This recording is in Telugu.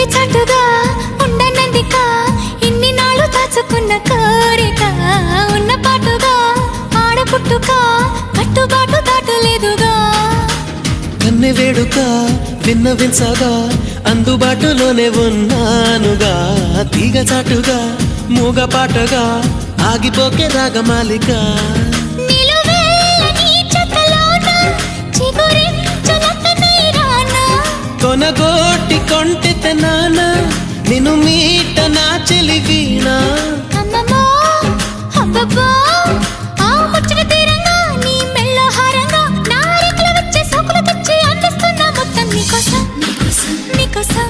ఇంటి చాటుగా ఉండనందిక ఇన్ని నాళ్ళు దాచుకున్న కోరిక ఉన్న పాటుగా ఆడపుట్టుక కట్టుబాటు దాటలేదుగా కన్నె వేడుక విన్నవించగా అందుబాటులోనే ఉన్నానుగా తీగ చాటుగా మూగ పాటగా ఆగిపోకే రాగమాలిక కొనగోటి కొంటె నాన్న నిన్ను మీట నా చెలివీనా అమ్మమ్మో అబ్బబ్బో ఆ ముచ్చట తీరంగా నీ మెళ్ళ హారంగా నా రెక్కలు వచ్చే సోకులు తెచ్చి అందిస్తున్నా మొత్తం నీకోసం నీకోసం నీకోసం